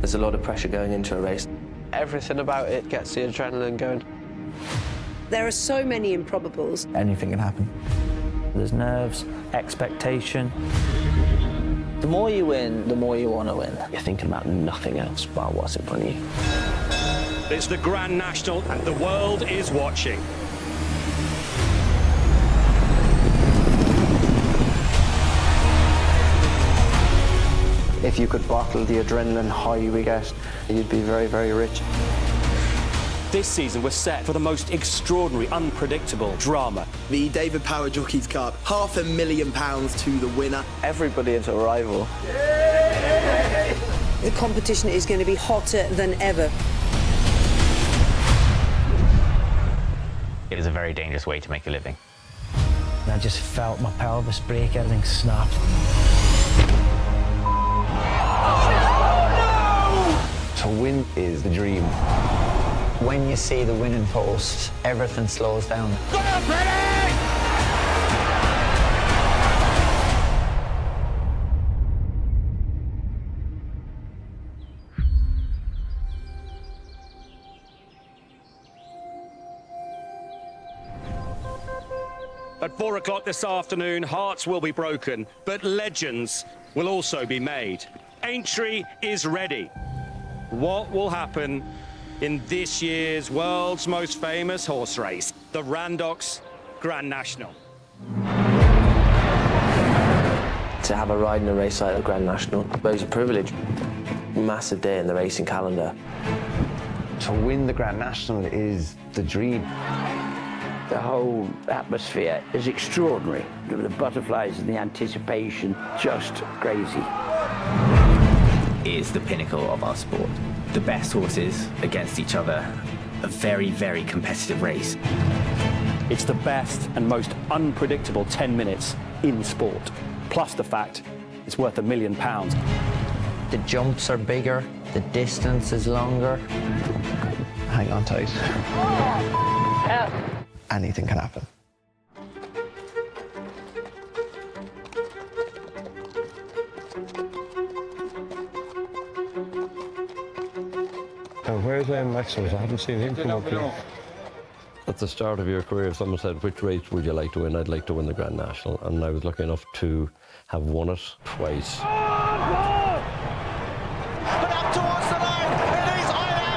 There's a lot of pressure going into a race. Everything about it gets the adrenaline going. There are so many improbables. Anything can happen. There's nerves, expectation. The more you win, the more you want to win. You're thinking about nothing else but what's in front of you. It's the Grand National and the world is watching. If you could bottle the adrenaline high we get, you'd be very, very rich. This season we're set for the most extraordinary, unpredictable drama. The David Power Jockeys Cup, £500,000 to the winner. Everybody is a rival. The competition is going to be hotter than ever. It is a very dangerous way to make a living. And I just felt my pelvis break, everything snapped. To win is the dream. When you see the winning post, everything slows down. At 4 o'clock this afternoon, hearts will be broken, but legends will also be made. Aintree is ready. What will happen in this year's world's most famous horse race, the Randox Grand National? To have a ride in a race like the Grand National, it's a privilege. Massive day in the racing calendar. To win the Grand National is the dream. The whole atmosphere is extraordinary. The butterflies and the anticipation, just crazy. It is the pinnacle of our sport. The best horses against each other. A very, very competitive race. It's the best and most unpredictable 10 minutes in sport. Plus the fact it's worth £1 million. The jumps are bigger, the distance is longer. Hang on tight. Anything can happen. Where's Maximus? I haven't seen him come up here. At the start of your career, if someone said, which race would you like to win? I'd like to win the Grand National. And I was lucky enough to have won it twice. But up towards the line, it is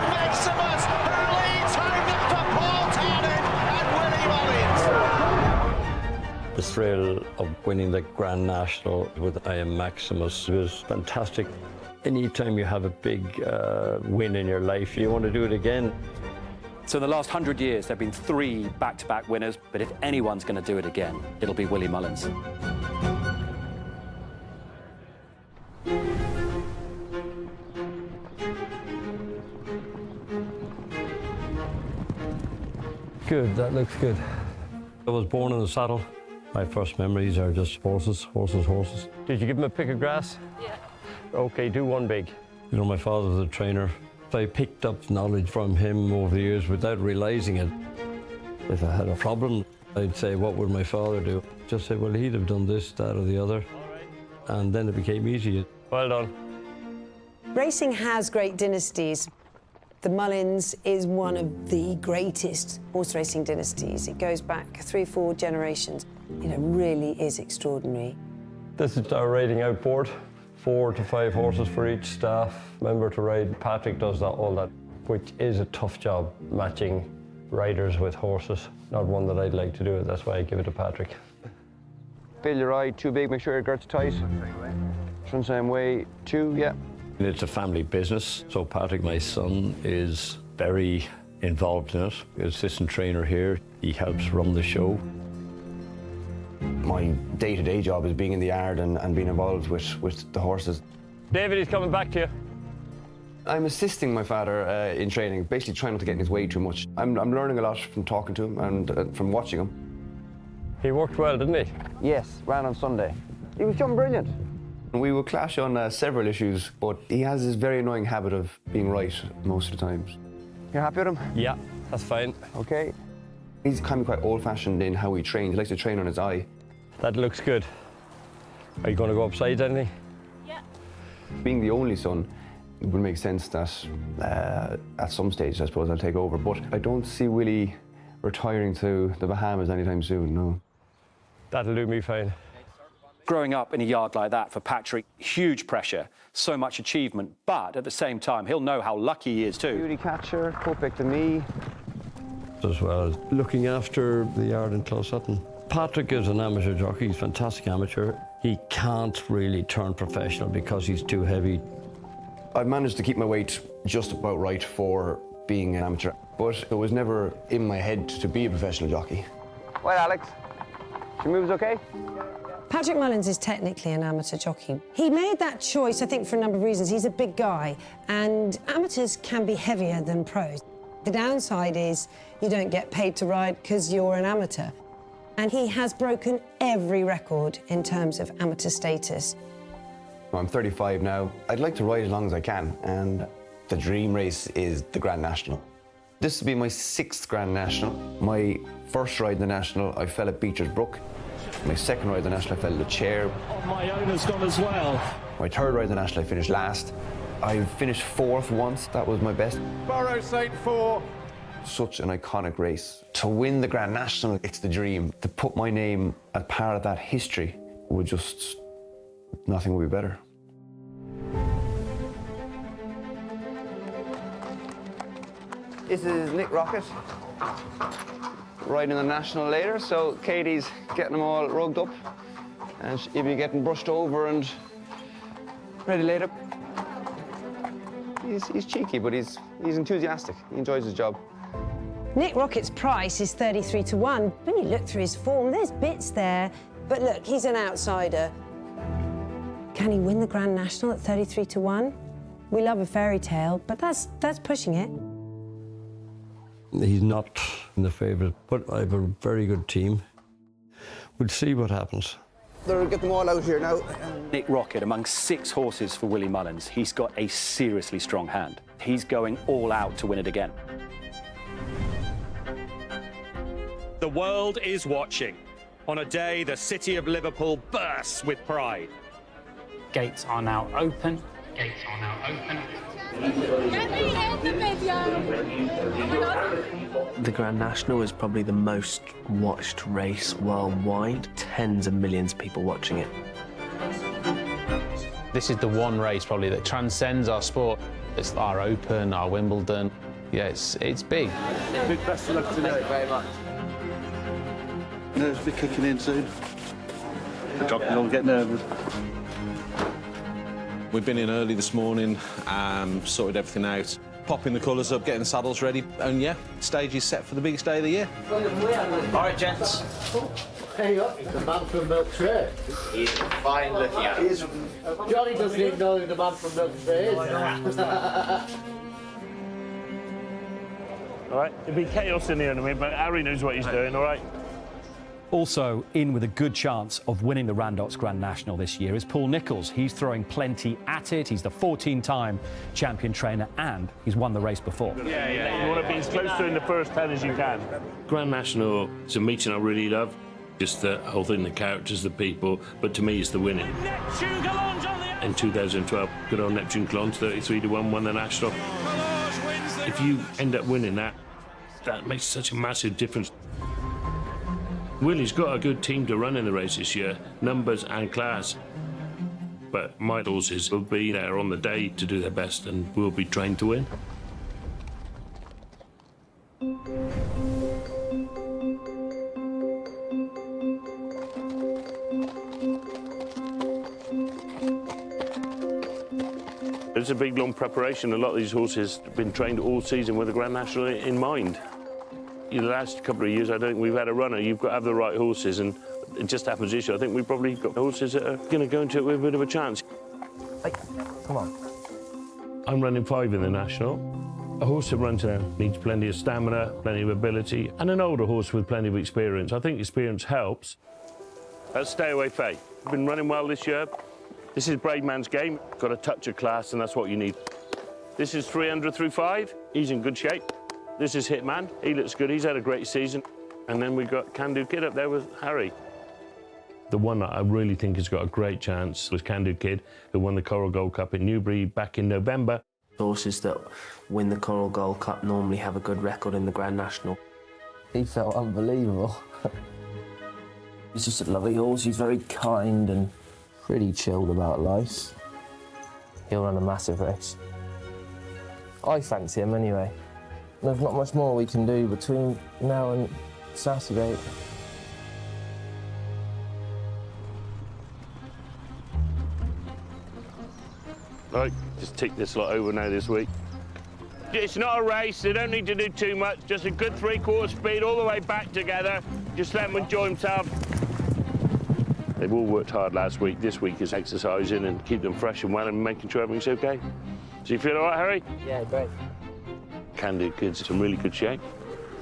Maximus who leads home for Paul Townend and Willie Mullins. The thrill of winning the Grand National with Maximus was fantastic. Anytime you have a big win in your life, you want to do it again. So in the last 100 years, there have been 3 back-to-back winners, but if anyone's going to do it again, it'll be Willie Mullins. Good, that looks good. I was born in the saddle. My first memories are just horses, horses, horses. Did you give him a pick of grass? Yeah. Okay, do one big. You know, my father was a trainer. I picked up knowledge from him over the years without realising it. If I had a problem, I'd say, what would my father do? Just say, well, he'd have done this, that or the other. And then it became easy. Well done. Racing has great dynasties. The Mullins is one of the greatest horse racing dynasties. It goes back 3-4 generations. You know, really is extraordinary. This is our riding out board. 4 to 5 horses for each staff member to ride. Patrick does all that, which is a tough job, matching riders with horses. Not one that I'd like to do it, that's why I give it to Patrick. Build your eye, too big, make sure your girth's tight. Turn same way, 2, yeah. It's a family business, so Patrick, my son, is very involved in it. Assistant trainer here, he helps run the show. My day-to-day job is being in the yard and being involved with the horses. David, he's coming back to you. I'm assisting my father in training, basically trying not to get in his way too much. I'm learning a lot from talking to him and from watching him. He worked well, didn't he? Yes, ran on Sunday. He was done brilliant. We will clash on several issues, but he has this very annoying habit of being right most of the times. You're happy with him? Yeah, that's fine. Okay. He's kind of quite old-fashioned in how he trains. He likes to train on his eye. That looks good. Are you going to go upside anything? Being the only son it would make sense that at some stage, I suppose, I'll take over. But I don't see Willie retiring to the Bahamas anytime soon, no. That'll do me fine. Growing up in a yard like that for Patrick, huge pressure, so much achievement, but at the same time, he'll know how lucky he is too. Beauty catcher, co-pick to me. As well as looking after the yard in Closutton. Patrick is an amateur jockey, he's a fantastic amateur. He can't really turn professional because he's too heavy. I've managed to keep my weight just about right for being an amateur, but it was never in my head to be a professional jockey. Well, Alex, your moves okay? Patrick Mullins is technically an amateur jockey. He made that choice, I think, for a number of reasons. He's a big guy, and amateurs can be heavier than pros. The downside is you don't get paid to ride because you're an amateur. And he has broken every record in terms of amateur status. I'm 35 now. I'd like to ride as long as I can, and the dream race is the Grand National. This will be my 6th Grand National. My first ride in the National, I fell at Beecher's Brook. My second ride in the National, I fell in the chair. Oh, my owner's gone as well. My third ride in the National, I finished last. I finished 4th once, that was my best. Borough St. 4. Such an iconic race. To win the Grand National, it's the dream. To put my name as part of that history would just, nothing would be better. This is Nick Rocket, riding the National later, so Katie's getting them all rugged up, and he'll be getting brushed over and ready later. He's cheeky, but he's enthusiastic. He enjoys his job. Nick Rocket's price is 33 to 1. When you look through his form, there's bits there, but look, he's an outsider. Can he win the Grand National at 33 to 1? We love a fairy tale, but that's pushing it. He's not in the favourite, but I have a very good team. We'll see what happens. They'll get them all out here now. Nick Rocket, among 6 horses for Willie Mullins, he's got a seriously strong hand. He's going all out to win it again. The world is watching. On a day, the city of Liverpool bursts with pride. Gates are now open. Gates are now open. The Grand National is probably the most watched race worldwide. Tens of millions of people watching it. This is the one race probably that transcends our sport. It's our Open, our Wimbledon. Yeah, it's big. Big best of luck today. Thank you very much. Nerves will be kicking in soon. The jockeys will get nervous. We've been in early this morning, sorted everything out, popping the colours up, getting the saddles ready, and yeah, stage is set for the biggest day of the year. All right, gents. Hey up, the man from Milk Tray. He's fine looking at it. Johnny doesn't even know who the man from Milk Tray is. All right, there'll be chaos in here in a minute, but Harry knows what he's doing, all right? Also in with a good chance of winning the Randox Grand National this year is Paul Nicholls. He's throwing plenty at it. He's the 14-time champion trainer and he's won the race before. Yeah. You want to be as close to in the first 10 as you can. Grand National is a meeting I really love. Just the whole thing, the characters, the people, but to me it's the winning. In 2012, good old Neptune Clons, 33 to 1, won the National. If you end up winning that makes such a massive difference. Willie's got a good team to run in the race this year, numbers and class. But my horses will be there on the day to do their best and will be trained to win. It's a big, long preparation. A lot of these horses have been trained all season with the Grand National in mind. In the last couple of years, I don't think we've had a runner. You've got to have the right horses, and it just happens this year. I think we've probably got horses that are going to go into it with a bit of a chance. Hey, come on. I'm running 5 in the National. A horse that runs there needs plenty of stamina, plenty of ability, and an older horse with plenty of experience. I think experience helps. That's Stay Away Faye. Been running well this year. This is Brave Man's Game. Got a touch of class, and that's what you need. This is 300 through 5. He's in good shape. This is Hitman. He looks good. He's had a great season. And then we've got Can Do Kid up there with Harry. The one that I really think has got a great chance was Can Do Kid, who won the Coral Gold Cup in Newbury back in November. Horses that win the Coral Gold Cup normally have a good record in the Grand National. He felt unbelievable. He's just a lovely horse. He's very kind and pretty chilled about life. He'll run a massive race. I fancy him anyway. There's not much more we can do between now and Saturday. Right, just tick this lot over now this week. It's not a race, they don't need to do too much, just a good 3/4 speed all the way back together. Just let them enjoy themselves. They've all worked hard last week. This week is exercising and keep them fresh and well and making sure everything's okay. Do you feel all right, Harry? Yeah, great. Candid Kid's in really good shape.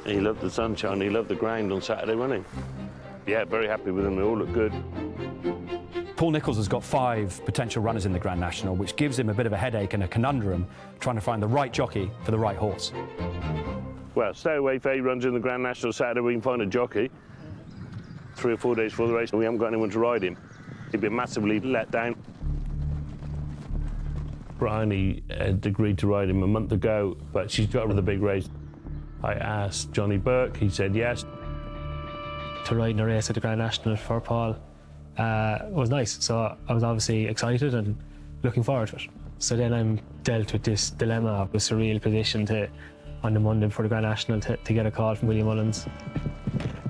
He loved the sunshine, he loved the ground on Saturday running. Yeah, very happy with them, they all look good. Paul Nicholls has got 5 potential runners in the Grand National, which gives him a bit of a headache and a conundrum trying to find the right jockey for the right horse. Well, stay away if he runs in the Grand National Saturday, we can find a jockey. 3 or 4 days before the race, and we haven't got anyone to ride him. He'd be massively let down. Bryony had agreed to ride him a month ago, but she's got the big race. I asked Johnny Burke, he said yes. To ride in a race at the Grand National for Paul was nice, so I was obviously excited and looking forward to it. So then I'm dealt with this dilemma of a surreal position on the Monday before the Grand National to get a call from William Mullins.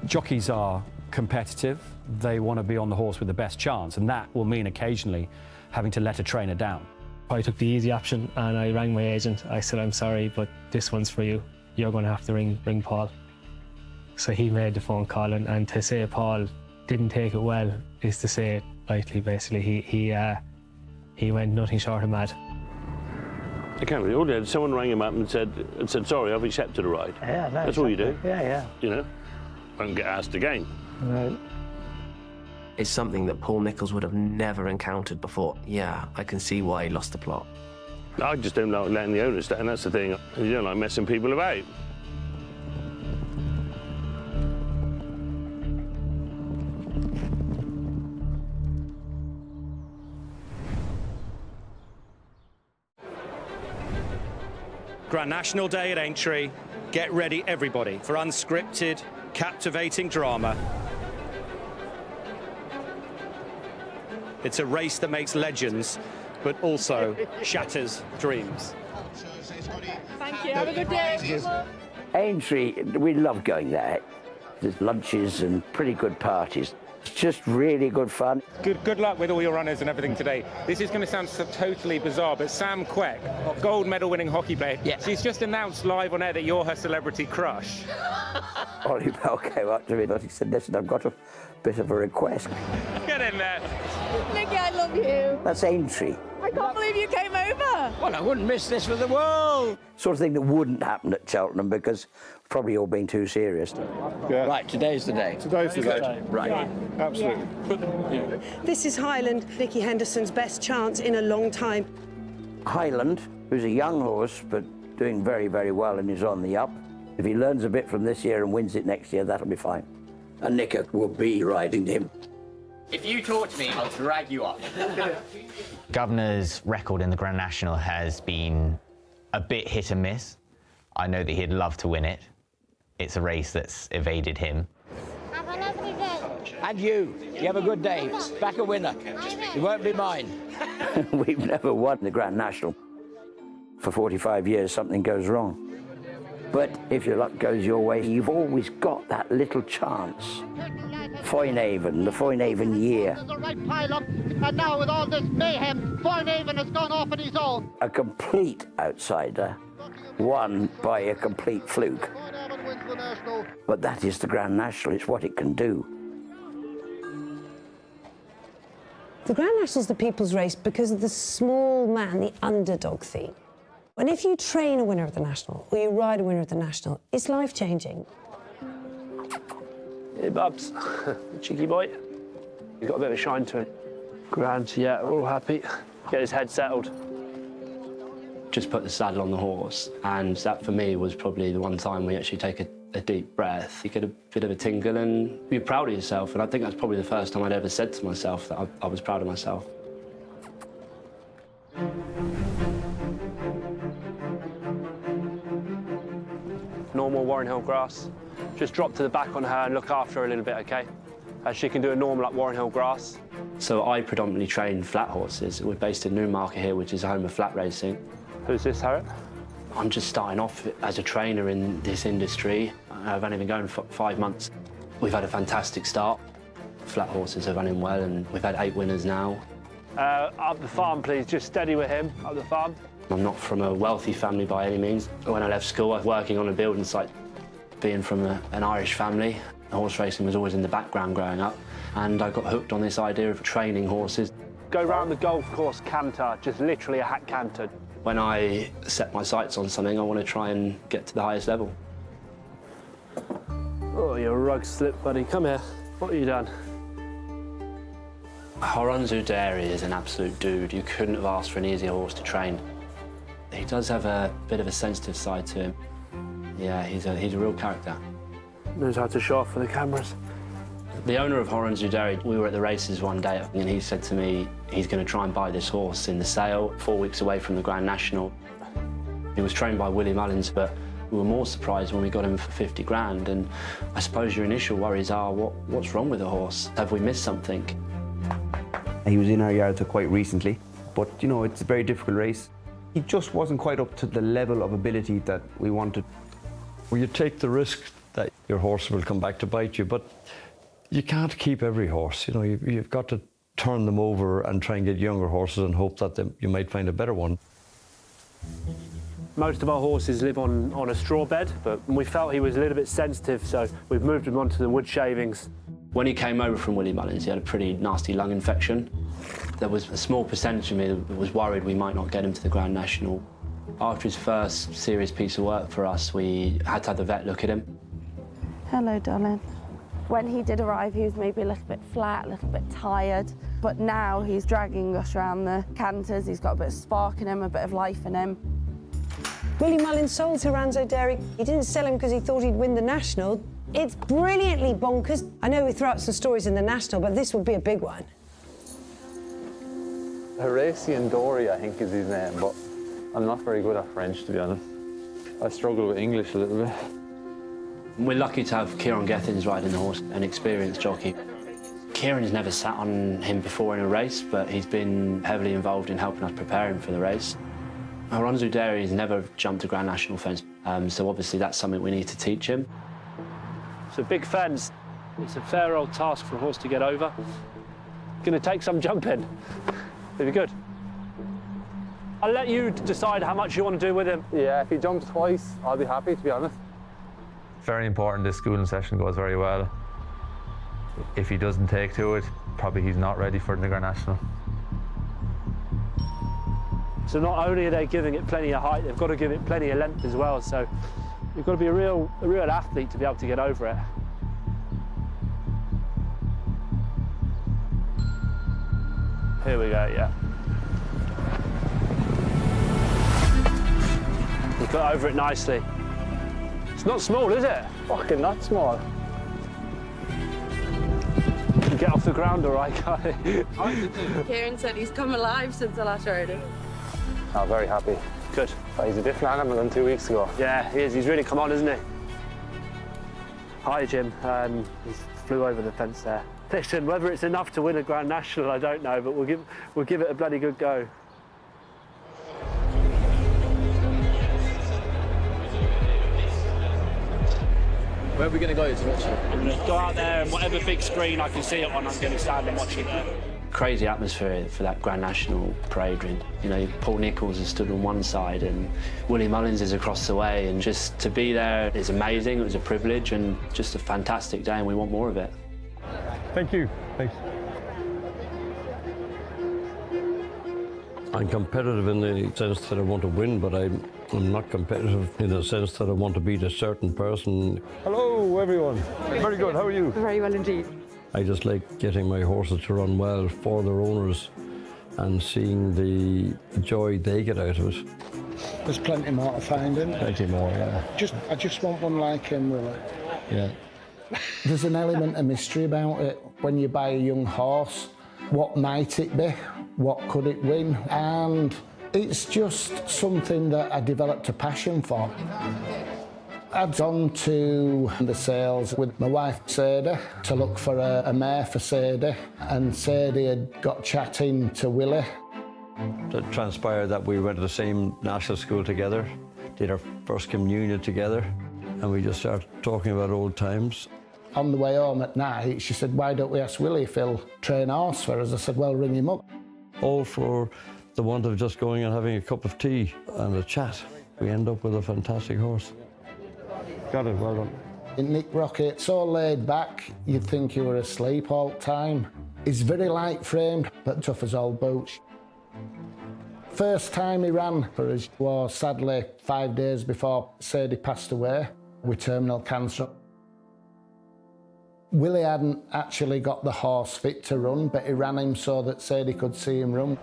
Jockeys are competitive, they want to be on the horse with the best chance, and that will mean occasionally having to let a trainer down. I took the easy option and I rang my agent. I said, I'm sorry, but this one's for you. You're going to have to ring Paul. So he made the phone call, and to say Paul didn't take it well is to say it lightly, basically. He went nothing short of mad. I can't really order it. Someone rang him up and said, sorry, I've accepted a ride. Yeah, no, that's all you do. Yeah. You know, won't get asked again. Right. It's something that Paul Nicholls would have never encountered before. Yeah, I can see why he lost the plot. I just don't like letting the owners down, that's the thing. You don't like messing people about. Grand National Day at Aintree. Get ready, everybody, for unscripted, captivating drama. It's a race that makes legends, but also shatters dreams. Thank you. Have a good day. Aintree, we love going there. There's lunches and pretty good parties. It's just really good fun. Good luck with all your runners and everything today. This is going to sound so totally bizarre, but Sam Queck, gold medal winning hockey player, she's just announced live on air that you're her celebrity crush. Ollie Bell came up to me and he said, listen, I've got a bit of a request. Get in there. Nicky, I love you. That's Aintree. I can't believe you came over. Well, I wouldn't miss this for the world. Sort of thing that wouldn't happen at Cheltenham because probably all being too serious. Yeah. Right, today's the day. Today's the day. Right. Absolutely. This is Highland, Nicky Henderson's best chance in a long time. Highland, who's a young horse but doing very, very well and is on the up. If he learns a bit from this year and wins it next year, that'll be fine. And Nicker will be riding him. If you talk to me, I'll drag you up. Governor's record in the Grand National has been a bit hit and miss. I know that he'd love to win it. It's a race that's evaded him. Have a lovely day. And you have a good day. Back a winner. It won't be mine. We've never won the Grand National. For 45 years, something goes wrong. But if your luck goes your way, you've always got that little chance. Foynehaven, the Foynehaven year. There's a right pile up, and now with all this mayhem, Foynehaven has gone off on his own. A complete outsider, won by a complete fluke. But that is the Grand National, it's what it can do. The Grand National's the people's race because of the small man, the underdog theme. And if you train a winner of the National, or you ride a winner of the National, it's life-changing. Hey, Babs. Cheeky boy. He's got a bit of a shine to him. Grand, yeah, we're all happy. Get his head settled. Just put the saddle on the horse, and that for me was probably the one time where you actually take a deep breath. You get a bit of a tingle and you're proud of yourself, and I think that's probably the first time I'd ever said to myself that I was proud of myself. normal Warren Hill grass. Just drop to the back on her and look after her a little bit, okay? She can do a normal like Warren Hill grass. So I predominantly train flat horses. We're based in Newmarket here, which is home of flat racing. Who's this, Harriet? I'm just starting off as a trainer in this industry. I've only been going for 5 months. We've had a fantastic start. Flat horses are running well, and we've had 8 winners now. Up the farm, please. Just steady with him, up the farm. I'm not from a wealthy family by any means. When I left school, I was working on a building site. Being from an Irish family, horse racing was always in the background growing up, and I got hooked on this idea of training horses. Go round the golf course canter, just literally a hat canter. When I set my sights on something, I want to try and get to the highest level. Oh, your rug slipped, buddy. Come here. What have you done? Horonzu Dairy is an absolute dude. You couldn't have asked for an easier horse to train. He does have a bit of a sensitive side to him. Yeah, he's a real character. Knows how to show off for the cameras. The owner of Horonzu Dairy, we were at the races one day and he said to me he's going to try and buy this horse in the sale 4 weeks away from the Grand National. He was trained by Willie Mullins, but we were more surprised when we got him for 50 grand. And I suppose your initial worries are, what's wrong with the horse? Have we missed something? He was in our yard till quite recently, but you know, it's a very difficult race. He just wasn't quite up to the level of ability that we wanted. Well, you take the risk that your horse will come back to bite you, but you can't keep every horse. You know, you've got to turn them over and try and get younger horses and hope that you might find a better one. Most of our horses live on a straw bed, but we felt he was a little bit sensitive, so we've moved him onto the wood shavings. When he came over from Willie Mullins, he had a pretty nasty lung infection. There was a small percentage of me that was worried we might not get him to the Grand National. After his first serious piece of work for us, we had to have the vet look at him. Hello, darling. When he did arrive, he was maybe a little bit flat, a little bit tired, but now he's dragging us around the canters. He's got a bit of spark in him, a bit of life in him. Willie Mullins sold Horonzu Dairy. He didn't sell him because he thought he'd win the National. It's brilliantly bonkers. I know we threw out some stories in the National, but this would be a big one. Horatio Dory, I think, is his name, but I'm not very good at French, to be honest. I struggle with English a little bit. We're lucky to have Kieran Gethins riding the horse, an experienced jockey. Kieran's never sat on him before in a race, but he's been heavily involved in helping us prepare him for the race. Horonzu Dairy has never jumped a Grand National fence, so obviously that's something we need to teach him. It's a big fence. It's a fair old task for a horse to get over. Going to take some jumping. It'll be good. I'll let you decide how much you want to do with him. Yeah, if he jumps twice, I'll be happy, to be honest. Very important this schooling session goes very well. If he doesn't take to it, probably he's not ready for the Grand National. So not only are they giving it plenty of height, they've got to give it plenty of length as well. So you've got to be a real athlete to be able to get over it. Here we go, yeah. You've got over it nicely. It's not small, is it? Fucking not small. You get off the ground all right, guy. Kieran said he's come alive since I last heard him. I'm very happy. Good. But he's a different animal than 2 weeks ago. Yeah, he is. He's really come on, isn't he? Hi, Jim. He flew over the fence there. Listen, whether it's enough to win a Grand National, I don't know, but we'll give it a bloody good go. Where are we going to go to watch it? I'm going to go out there and whatever big screen I can see it on, I'm going to stand and watch it there. Crazy atmosphere for that Grand National parade ring. You know, Paul Nicholls has stood on one side and Willie Mullins is across the way, and just to be there is amazing. It was a privilege and just a fantastic day, and we want more of it. Thank you. Thanks. I'm competitive in the sense that I want to win, but I'm not competitive in the sense that I want to beat a certain person. Hello, everyone. Very good. How are you? Very well indeed. I just like getting my horses to run well for their owners and seeing the joy they get out of it. There's plenty more to find in. Plenty more, yeah. I just want one like him, really. Yeah. There's an element of mystery about it. When you buy a young horse, what might it be? What could it win? And it's just something that I developed a passion for. I'd gone to the sales with my wife Sadie to look for a mare for Sadie, and Sadie had got chatting to Willie. It transpired that we went to the same national school together, did our first communion together, and we just started talking about old times. On the way home at night, she said, "Why don't we ask Willie if he'll train horse for us?" I said, "Well, ring him up." All for the want of just going and having a cup of tea and a chat. We end up with a fantastic horse. Got it, well done. Nick Rocket, so laid back, you'd think you were asleep all the time. He's very light framed, but tough as old boots. First time he ran for us was sadly 5 days before Sadie passed away with terminal cancer. Willie hadn't actually got the horse fit to run, but he ran him so that Sadie could see him run.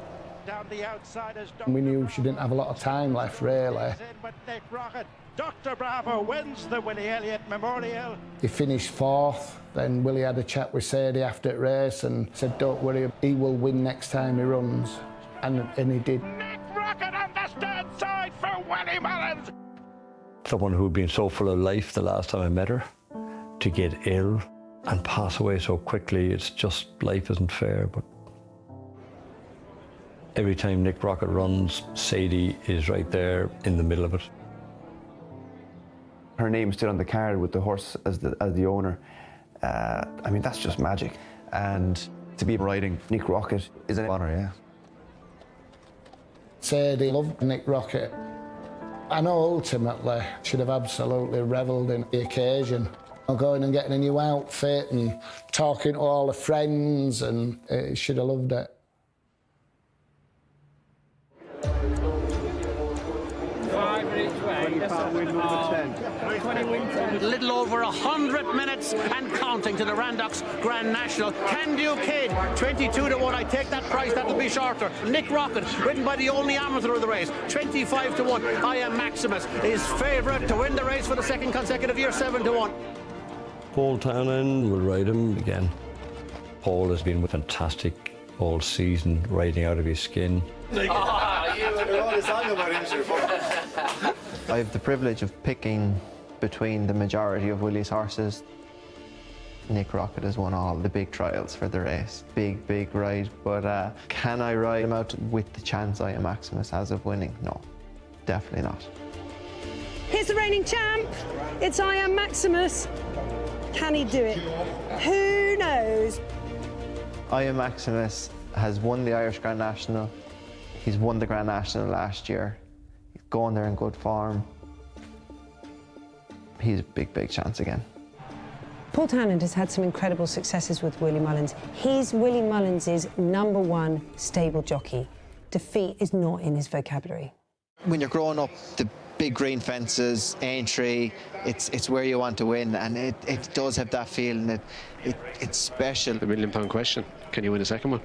Down the outside is We knew she didn't have a lot of time left, really. Nick Rocket. Dr. Bravo wins the Willie Elliott Memorial. He finished fourth. Then Willie had a chat with Sadie after the race and said, "Don't worry, he will win next time he runs." And he did. Nick Rocket on the stern side for Willie Mullins. Someone who'd been so full of life the last time I met her, to get ill and pass away so quickly, it's just, life isn't fair. But every time Nick Rocket runs, Sadie is right there in the middle of it. Her name stood on the card with the horse as the owner. I mean, that's just magic. And to be riding Nick Rocket is an honour, yeah. Sadie loved Nick Rocket. I know ultimately she'd have absolutely revelled in the occasion. Going and getting a new outfit and talking to all her friends, and she'd have loved it. A little over 100 minutes and counting to the Randox Grand National. Can Do Kid, 22 to 1. I take that price, that'll be shorter. Nick Rocket, ridden by the only amateur of the race, 25 to 1. I Am Maximus is favourite to win the race for the second consecutive year, 7 to 1. Paul Townend will ride him again. Paul has been fantastic all season, riding out of his skin. I have the privilege of picking between the majority of Willie's horses. Nick Rocket has won all the big trials for the race. Big ride, but can I ride him out with the chance I Am Maximus has of winning? No, definitely not. Here's the reigning champ. It's I Am Maximus. Can he do it? Who knows? I Am Maximus has won the Irish Grand National. He's won the Grand National last year. He's going there in good form. He's a big chance again. Paul Townend has had some incredible successes with Willie Mullins. He's Willie Mullins' #1 stable jockey. Defeat is not in his vocabulary. When you're growing up, the big green fences, Aintree, it's where you want to win, and it does have that feeling. It's special. The £1 million question, can you win a second one?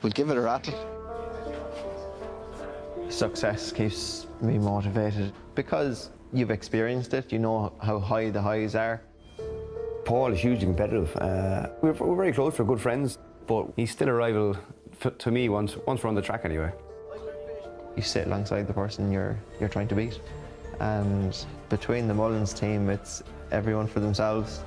We'll give it a rattle. Success keeps me motivated because you've experienced it, you know how high the highs are. Paul is hugely competitive. We're very close, we're good friends, but he's still a rival to me once we're on the track anyway. You sit alongside the person you're trying to beat, and between the Mullins team, it's everyone for themselves.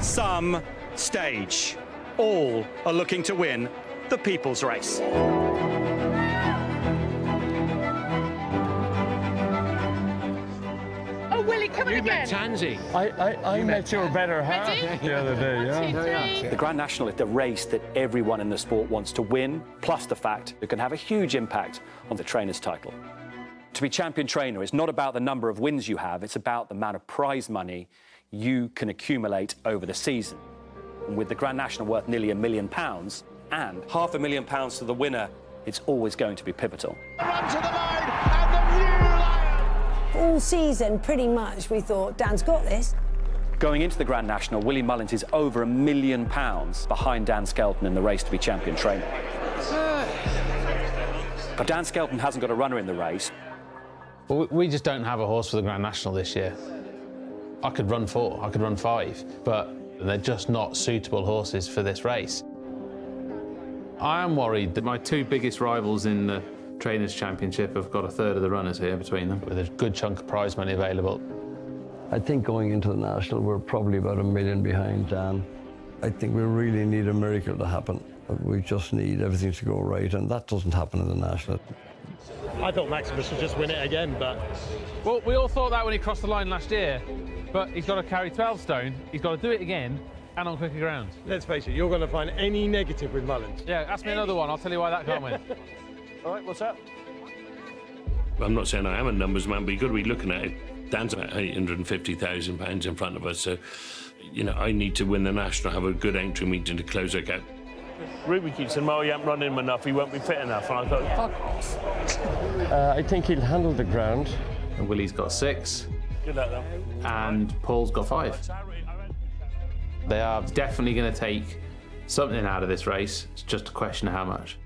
Some stage. All are looking to win the People's Race. Oh, Willie, come on You again. met Tansy. I met your better half the other day, yeah. The Grand National is the race that everyone in the sport wants to win, plus the fact it can have a huge impact on the trainer's title. To be champion trainer is not about the number of wins you have, it's about the amount of prize money you can accumulate over the season. And with the Grand National worth nearly £1 million and £500,000 to the winner, it's always going to be pivotal. Run to the line, and the new Lion. All season, pretty much, we thought, Dan's got this. Going into the Grand National, Willie Mullins is over £1 million behind Dan Skelton in the race to be champion trainer. But Dan Skelton hasn't got a runner in the race. Well, we just don't have a horse for the Grand National this year. I could run 4, I could run 5, but they're just not suitable horses for this race. I am worried that my two biggest rivals in the Trainers' Championship have got a third of the runners here between them, with a good chunk of prize money available. I think going into the National, we're probably about $1 million behind Dan. I think we really need a miracle to happen. We just need everything to go right, and that doesn't happen in the National. I thought Maximus would just win it again, but... Well, we all thought that when he crossed the line last year, but he's got to carry 12 stone, he's got to do it again, and on quicker ground. Let's face it, you're going to find any negative with Mullins. Yeah, ask me another one, I'll tell you why that can't win. All right, what's up? I'm not saying I am a numbers man, but you've got to be looking at it. Dan's about £850,000 in front of us, so, you know, I need to win the National, have a good entry meeting to close that gap. Ruby keeps saying, well, you haven't run him enough, he won't be fit enough, and I thought, fuck off. I think he'll handle the ground. And Willie's got 6. Good luck, though. And Paul's got 5. They are definitely going to take something out of this race. It's just a question of how much.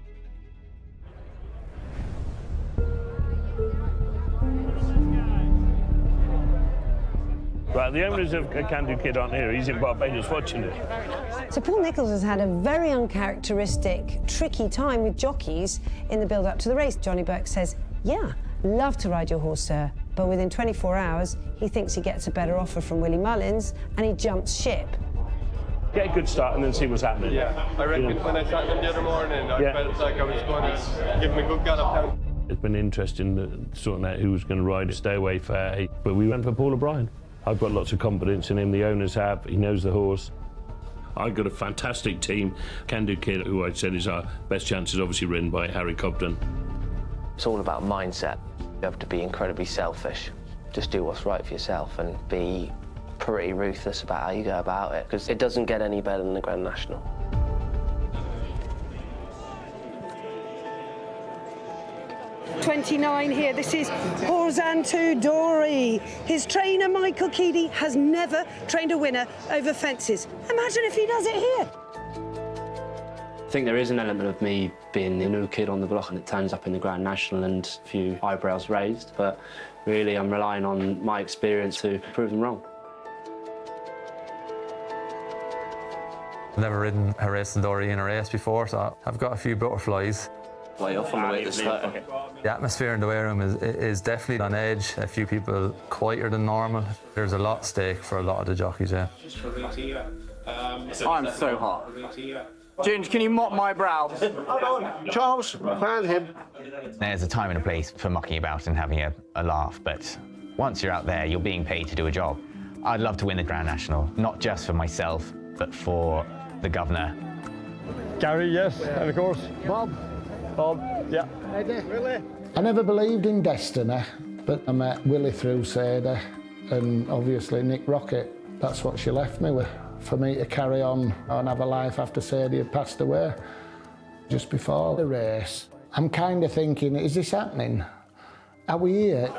Right, the owners of Can Do Kid aren't here. He's in Barbados watching it. So Paul Nicholls has had a very uncharacteristic, tricky time with jockeys in the build-up to the race. Johnny Burke says, yeah, love to ride your horse, sir, but within 24 hours, he thinks he gets a better offer from Willie Mullins, and he jumps ship. Get a good start and then see what's happening. Yeah, I reckon when I sat them the other morning, I felt like I was going to give him a good gallop down. It's been interesting sorting out who was going to ride it, stay away fair, but we went for Paul O'Brien. I've got lots of confidence in him, the owners have, he knows the horse. I've got a fantastic team. Can Do Kid, who I said is our best chance, is obviously ridden by Harry Cobden. It's all about mindset. You have to be incredibly selfish. Just do what's right for yourself and be pretty ruthless about how you go about it, because it doesn't get any better than the Grand National. 29 here. This is Horzantu Dory. His trainer, Michael Keedy, has never trained a winner over fences. Imagine if he does it here. I think there is an element of me being the new kid on the block and it turns up in the Grand National and a few eyebrows raised, but really I'm relying on my experience to prove them wrong. I've never ridden a race in Dory in a race before, so I've got a few butterflies. Way off on the way to start. The atmosphere in the weigh room is definitely on edge. A few people quieter than normal. There's a lot at stake for a lot of the jockeys, yeah. I'm so hot. Ginge, can you mop my brow? Hold on, Charles, fan him. There's a time and a place for mucking about and having a laugh, but once you're out there, you're being paid to do a job. I'd love to win the Grand National, not just for myself, but for the governor. Gary, yes, and of course, Bob, yeah. Really? I never believed in destiny, but I met Willie through Seda and obviously Nick Rocket. That's what she left me with, for me to carry on and have a life after Sadie had passed away. Just before the race, I'm kind of thinking, is this happening? Are we here?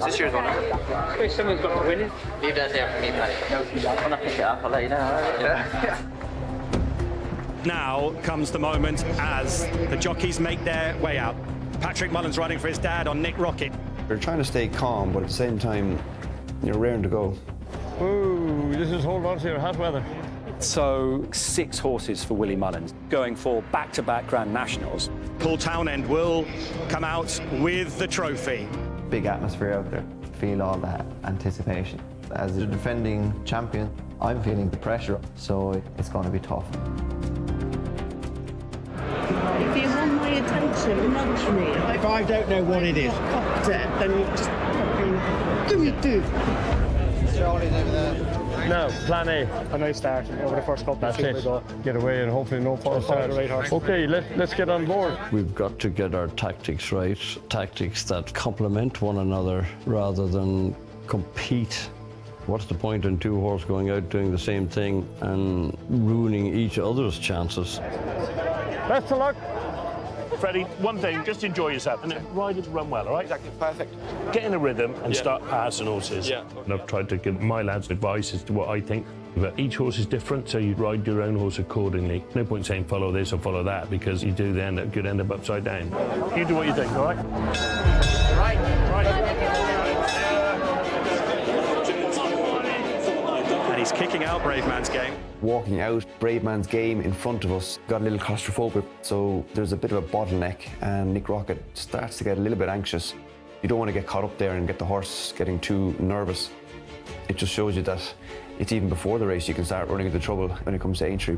This year's one. Wait, someone's got to win it. Leave that there for me, buddy. No, when I pick it up, I'll let you know. Now comes the moment as the jockeys make their way out. Patrick Mullins riding for his dad on Nick Rocket. You're trying to stay calm, but at the same time, you're raring to go. Ooh, this is hold on to your hot weather. So 6 horses for Willie Mullins, going for back-to-back Grand Nationals. Paul Townend will come out with the trophy. Big atmosphere out there. Feel all that anticipation. As a defending champion, I'm feeling the pressure, so it's going to be tough. If you want my attention, nudge me. If I don't know what it is, then you just fucking do. Charlie's over there. No, plan A. A nice start over the first couple That's of it. Get away and hopefully no false starts. Okay, let's get on board. We've got to get our tactics right. Tactics that complement one another rather than compete. What's the point in 2 horses going out doing the same thing and ruining each other's chances? Best of luck. Freddie, one thing, just enjoy yourself and then ride it, run well, all right? Exactly, perfect. Get in a rhythm and start passing horses. Yeah. And I've tried to give my lads advice as to what I think. But each horse is different, so you ride your own horse accordingly. No point saying follow this or follow that, because you do then it could end up upside down. You do what you think, all right? Right. He's kicking out Brave Man's Game. Walking out Brave Man's Game in front of us got a little claustrophobic, so there's a bit of a bottleneck, and Nick Rocket starts to get a little bit anxious. You don't want to get caught up there and get the horse getting too nervous. It just shows you that it's even before the race you can start running into trouble when it comes to Aintree.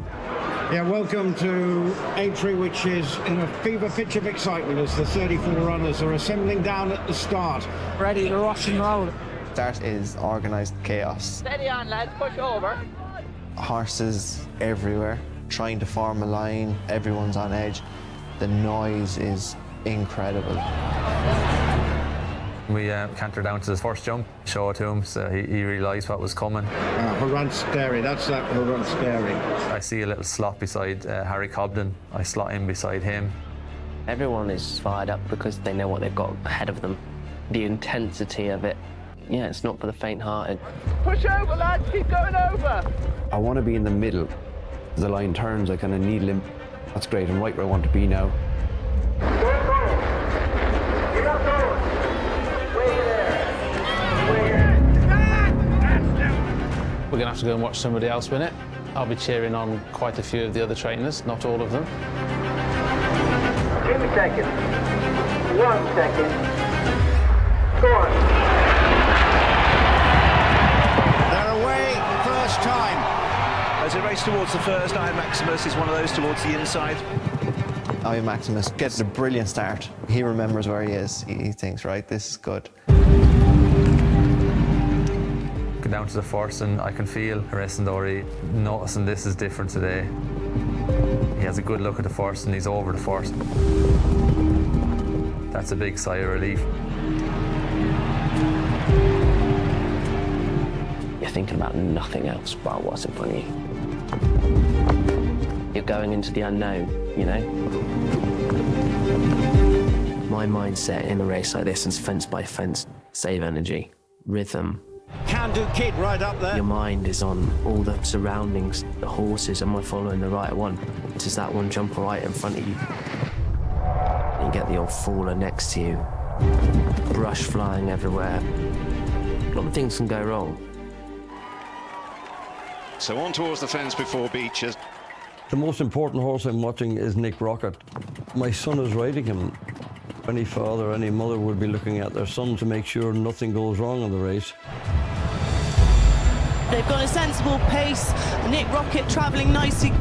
Yeah, welcome to Aintree, which is in a fever pitch of excitement as the 34 runners are assembling down at the start. Ready to rush and roll. Start is organised chaos. Steady on, lads, push over. Horses everywhere, trying to form a line, everyone's on edge. The noise is incredible. We canter down to the first jump, show it to him, so he realised what was coming. Her run scary, that's that, her run scary. I see a little slot beside Harry Cobden. I slot in beside him. Everyone is fired up because they know what they've got ahead of them. The intensity of it, yeah, it's not for the faint-hearted. Push over, lads, keep going over. I want to be in the middle. As the line turns, I kind of needle him. That's great, I'm right where I want to be now. We're going to have to go and watch somebody else win it. I'll be cheering on quite a few of the other trainers, not all of them. 2 seconds. 1 second. Go on. They're away, first time. As it races towards the first, Iron Maximus is one of those towards the inside. Iron Maximus gets a brilliant start. He remembers where he is. He thinks, right, this is good. Go down to the first and I can feel Resendori noticing this is different today. He has a good look at the first and he's over the first. That's a big sigh of relief. You're thinking about nothing else but what's in front of you. You're going into the unknown, you know? My mindset in a race like this is fence by fence. Save energy, rhythm. Can-do kid right up there. Your mind is on all the surroundings, the horses. Am I following the right one? Does that one jump right in front of you? You get the old faller next to you, brush flying everywhere. A lot of things can go wrong. So on towards the fence before Beeches. The most important horse I'm watching is Nick Rocket. My son is riding him. Any father, any mother would be looking at their son to make sure nothing goes wrong in the race. They've got a sensible pace. Nick Rocket travelling nicely.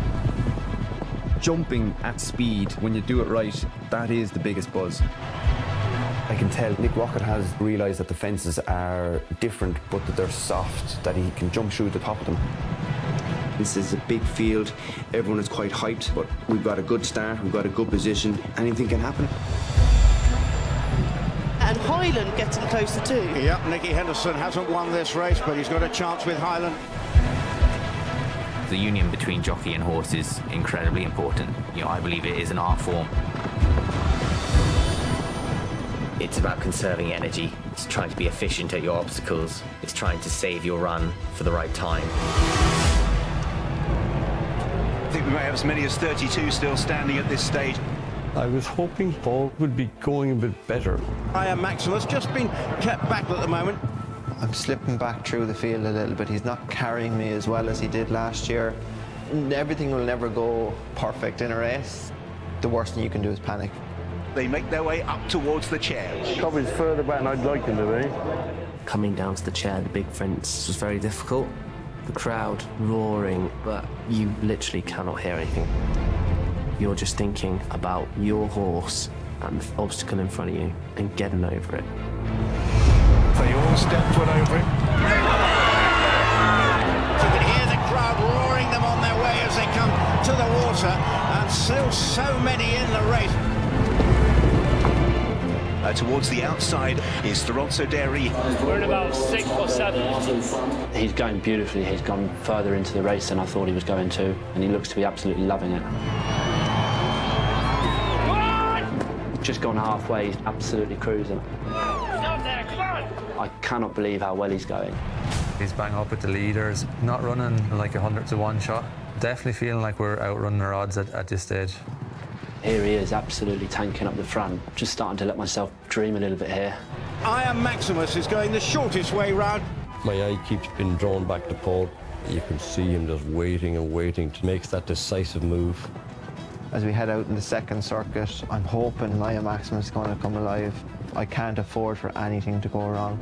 Jumping at speed, when you do it right, that is the biggest buzz. I can tell Nick Rocket has realised that the fences are different, but that they're soft, that he can jump through the top of them. This is a big field, everyone is quite hyped, but we've got a good start, we've got a good position, anything can happen. And Highland getting closer too. Yep, Nicky Henderson hasn't won this race, but he's got a chance with Highland. The union between jockey and horse is incredibly important. You know, I believe it is an art form. It's about conserving energy. It's trying to be efficient at your obstacles. It's trying to save your run for the right time. I think we may have as many as 32 still standing at this stage. I was hoping Paul would be going a bit better. Iron Maximus just been kept back at the moment. I'm slipping back through the field a little bit. He's not carrying me as well as he did last year. Everything will never go perfect in a race. The worst thing you can do is panic. They make their way up towards the chair. Probably further back than I'd like him to be. Coming down to the chair, the big fence, was very difficult. The crowd roaring, but you literally cannot hear anything. You're just thinking about your horse and the obstacle in front of you and getting over it. They all step foot over it. You can hear the crowd roaring them on their way as they come to the water, and still so many in the race. Towards the outside is Toronto Dairy. We're in about 6 or 7. He's going beautifully. He's gone further into the race than I thought he was going to, and he looks to be absolutely loving it. Just gone halfway, he's absolutely cruising. I cannot believe how well he's going. He's bang up with the leaders, not running like a 100-to-1 shot. Definitely feeling like we're outrunning our odds at this stage. Here he is, absolutely tanking up the front. Just starting to let myself dream a little bit here. Iron Maximus is going the shortest way round. My eye keeps being drawn back to Paul. You can see him just waiting and waiting to make that decisive move. As we head out in the second circuit, I'm hoping Maya Maximus is going to come alive. I can't afford for anything to go wrong.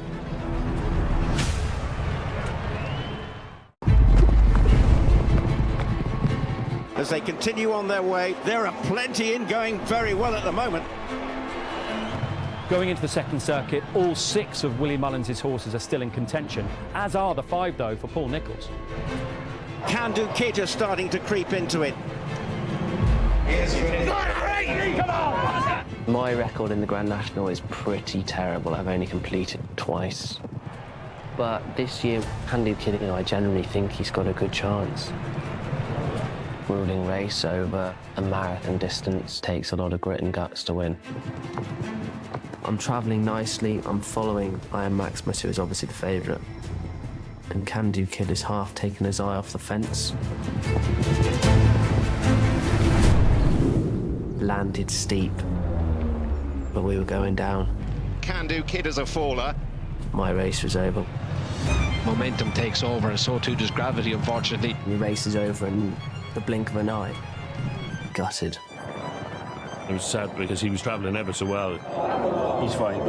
As they continue on their way, there are plenty in going very well at the moment. Going into the second circuit, all 6 of Willie Mullins' horses are still in contention, as are the 5, though, for Paul Nicholls. Can Do Kid is starting to creep into it. My record in the Grand National is pretty terrible. I've only completed twice. But this year, Can Do Kid, I generally think he's got a good chance. Ruling race over a marathon distance takes a lot of grit and guts to win. I'm travelling nicely. I'm following Iron Maximus, who is obviously the favourite. And Can Do Kid has half taken his eye off the fence. Landed steep, but we were going down. Can Do Kid as a faller. My race was over. Momentum takes over, and so too does gravity, unfortunately. The race is over in the blink of an eye. Gutted. It was sad because he was travelling ever so well. He's fine.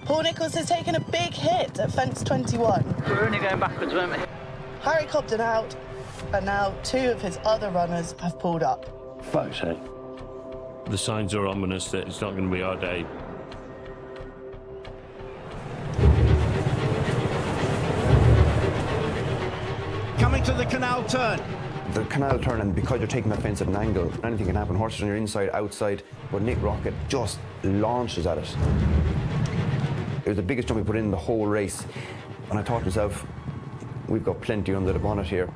Paul Nicholls has taken a big hit at fence 21. We're only going backwards, weren't we? Harry Cobden out, and now 2 of his other runners have pulled up. Fuck's sake. The signs are ominous that it's not going to be our day. Coming to the canal turn. The canal turn, and because you're taking that fence at an angle, anything can happen. Horses on your inside, outside, but Nick Rocket just launches at it. It was the biggest jump he put in the whole race. And I thought to myself, we've got plenty under the bonnet here.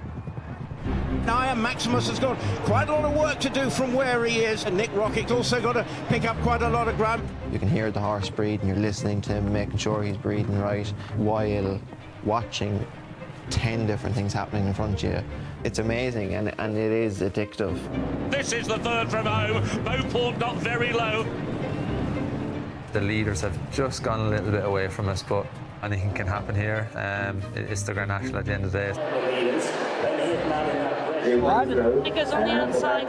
Iron Maximus has got quite a lot of work to do from where he is, and Nick Rocket's also got to pick up quite a lot of ground. You can hear the horse breathe, and you're listening to him, making sure he's breathing right, while watching 10 different things happening in front of you. It's amazing, and it is addictive. This is the third from home. Beauport not very low. The leaders have just gone a little bit away from us, but anything can happen here. It's the Grand National at the end of the day. Because on the outside,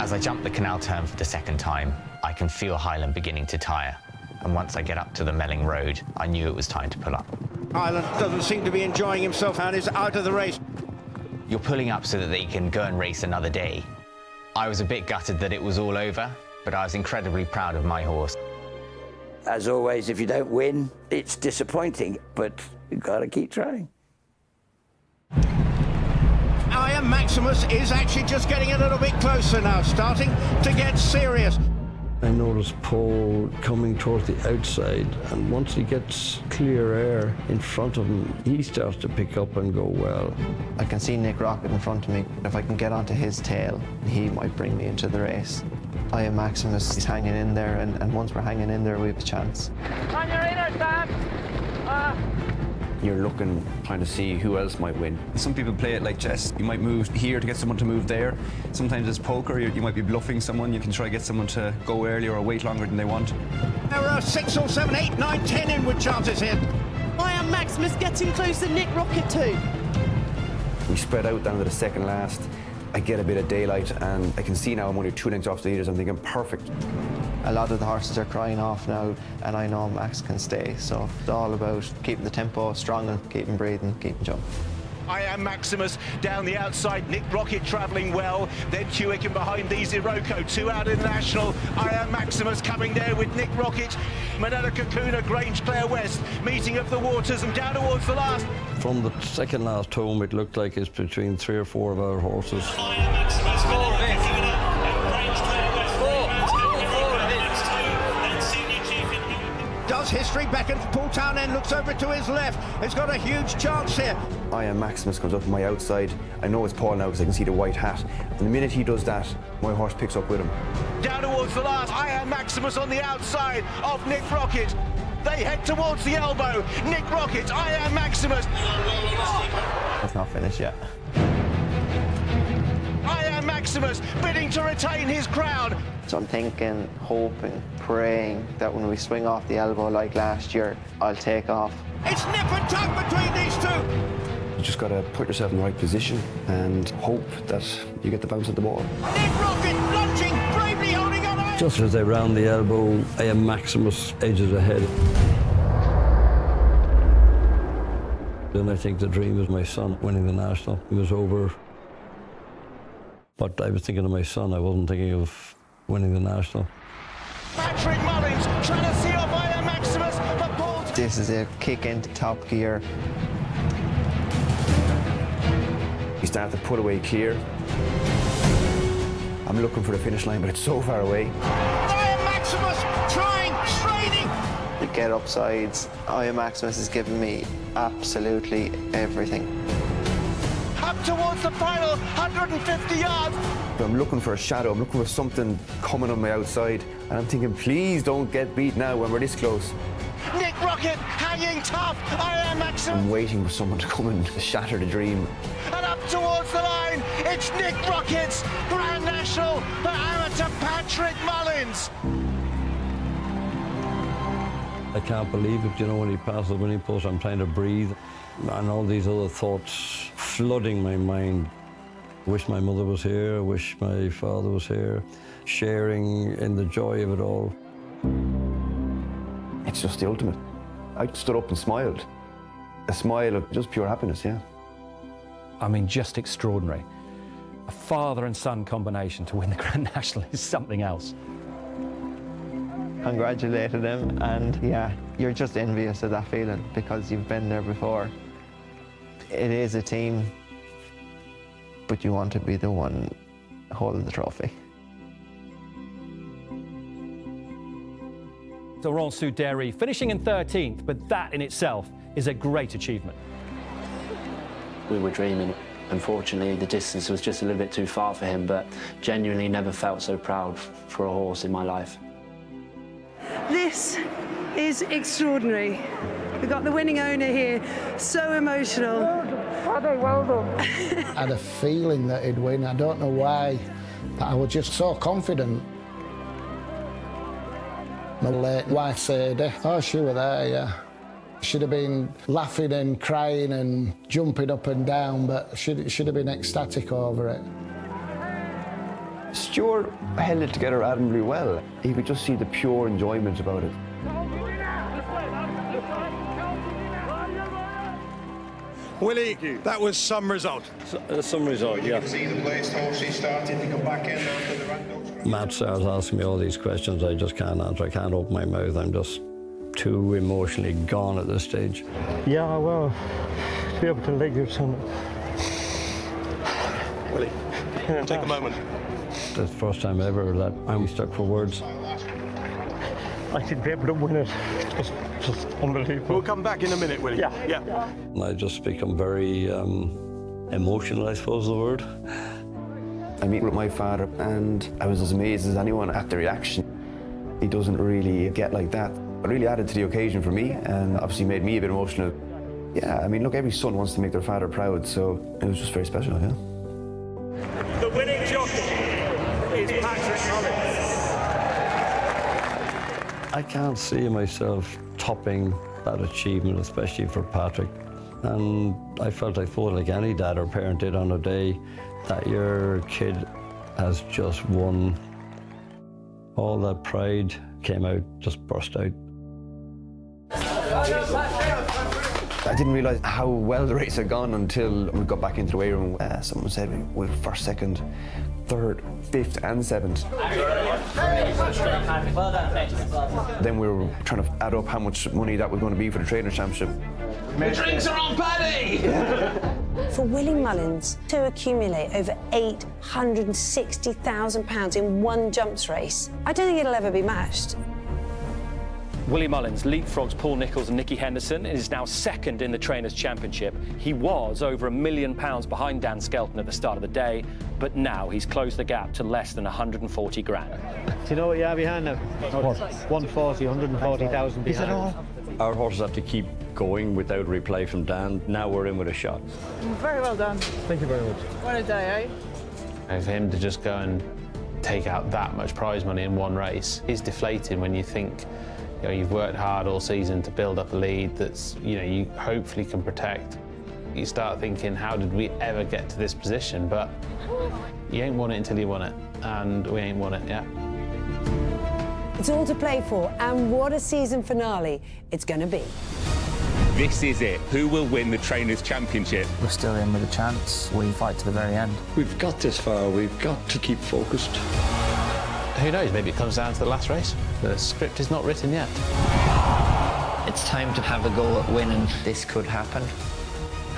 As I jump the canal turn for the second time, I can feel Highland beginning to tire. And once I get up to the Melling Road, I knew it was time to pull up. Ireland doesn't seem to be enjoying himself and is out of the race. You're pulling up so that they can go and race another day. I was a bit gutted that it was all over, but I was incredibly proud of my horse. As always, if you don't win, it's disappointing, but you've got to keep trying. Iron Maximus is actually just getting a little bit closer now, starting to get serious. I noticed Paul coming towards the outside, and once he gets clear air in front of him, he starts to pick up and go well. I can see Nick Rocket in front of me. If I can get onto his tail, he might bring me into the race. Iron Maximus is hanging in there, and once we're hanging in there, we have a chance. On your inner, Sam. You're looking, trying to see who else might win. Some people play it like chess. You might move here to get someone to move there. Sometimes it's poker. You might be bluffing someone. You can try to get someone to go earlier or wait longer than they want. There are 6 or 7, 8, 9, 10 inward chances here. Iron Maximus getting close to Nick Rocket too. We spread out down to the second last. I get a bit of daylight, and I can see now I'm only 2 lengths off the leaders. I'm thinking, perfect. A lot of the horses are crying off now, and I know Max can stay. So it's all about keeping the tempo strong and keeping breathing, keeping jumping. Iron Maximus down the outside, Nick Rocket travelling well, then Hewick and behind these Iroko, 2 out in National. Iron Maximus coming there with Nick Rocket, Manila Kakuna, Grange Clare West, meeting up the waters and down towards the last. From the second last home, it looked like it's between 3 or 4 of our horses. Iron Maximus, Does history beckon? Paul Townend looks over to his left. He's got a huge chance here. Iron Maximus comes up to my outside. I know it's Paul now because I can see the white hat. And the minute he does that, my horse picks up with him. Down towards the last, Iron Maximus on the outside of Nick Rocket. They head towards the elbow. Nick Rocket, Iron Maximus. It's not finished yet. Iron Maximus Maximus bidding to retain his crown. So I'm thinking, hoping, praying that when we swing off the elbow like last year, I'll take off. It's nip and tuck between these two. You just got to put yourself in the right position and hope that you get the bounce at the ball. Nick Rocket lunging, bravely holding on. Just as they round the elbow, Maximus edges ahead. Then I think the dream was my son winning the national. It was over. But I was thinking of my son. I wasn't thinking of winning the national. Patrick Mullins trying to see off Iron Maximus, but Paul... This is a kick into top gear. You start to put away clear. I'm looking for the finish line, but it's so far away. Iron Maximus trying, straining. The get upsides, Iron Maximus is giving me absolutely everything. Up towards the final 150 yards. I'm looking for a shadow, I'm looking for something coming on my outside, and I'm thinking, please don't get beat now when we're this close. Nick Rocket hanging tough, Iron Maximus. I'm waiting for someone to come and shatter the dream. And up towards the line, it's Nick Rocket's Grand National for amateur Patrick Mullins. I can't believe it, you know, when he passed the winning post, I'm trying to breathe, and all these other thoughts flooding my mind. I wish my mother was here, I wish my father was here, sharing in the joy of it all. It's just the ultimate. I stood up and smiled. A smile of just pure happiness, yeah. I mean, just extraordinary. A father and son combination to win the Grand National is something else. Congratulated him, and yeah, you're just envious of that feeling because you've been there before. It is a team, but you want to be the one holding the trophy. Laurent Souderi finishing in 13th, but that in itself is a great achievement. We were dreaming. Unfortunately, the distance was just a little bit too far for him, but genuinely never felt so proud for a horse in my life. This is extraordinary. We've got the winning owner here, so emotional. Well done. I had a feeling that he'd win. I don't know why, but I was just so confident. My late wife said, oh, she was there, yeah. She'd have been laughing and crying and jumping up and down, but she'd have been ecstatic over it. Stuart held it together admirably well. You could just see the pure enjoyment about it. Willie, that was some result. Some result, yeah. See the placed horses starting to come back in after the random. Matt starts asking me all these questions I just can't answer. I can't open my mouth. I'm just too emotionally gone at this stage. Yeah, well, to be able to leg your son. Willie, take a moment. It's the first time ever that I'm stuck for words. I should be able to win it. It's just unbelievable. We'll come back in a minute, Willie. Yeah. I just become very emotional, I suppose the word. I meet with my father and I was as amazed as anyone at the reaction. He doesn't really get like that. It really added to the occasion for me and obviously made me a bit emotional. Yeah, I mean, look, every son wants to make their father proud, so it was just very special, yeah. The winning jockey is Patrick Mullins. I can't see myself topping that achievement, especially for Patrick. And I felt like any dad or parent did on a day that your kid has just won. All that pride came out, just burst out. I didn't realise how well the race had gone until we got back into the weigh room. Someone said we were first, second, third, fifth and seventh. Then we were trying to add up how much money that was going to be for the Trainers' Championship. The drinks are on Paddy! For Willie Mullins to accumulate over £860,000 in one jumps race, I don't think it'll ever be matched. Willie Mullins leapfrogs Paul Nicholls and Nicky Henderson and is now second in the Trainers' Championship. He was over £1 million behind Dan Skelton at the start of the day, but now he's closed the gap to less than 140 grand. Do you know what you are behind now? What? 140, 140,000 behind. Is it all? Our horses have to keep going without replay from Dan. Now we're in with a shot. Very well done. Thank you very much. What a day, eh? For him to just go and take out that much prize money in one race is deflating when you think, you know, you've worked hard all season to build up a lead that's, you know, you hopefully can protect. You start thinking, how did we ever get to this position? But you ain't won it until you won it, and we ain't won it yet. It's all to play for, and what a season finale it's going to be. This is it. Who will win the Trainers' Championship? We're still in with a chance. We fight to the very end. We've got this far, we've got to keep focused. Who knows, maybe it comes down to the last race. The script is not written yet. It's time to have a go at winning. This could happen.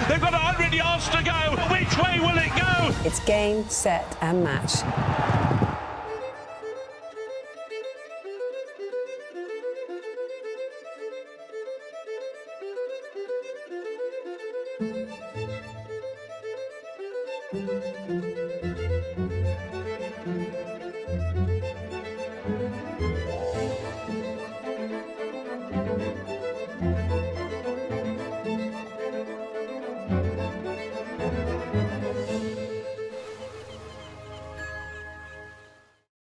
They've got 100 yards to go. Which way will it go? It's game, set, and match.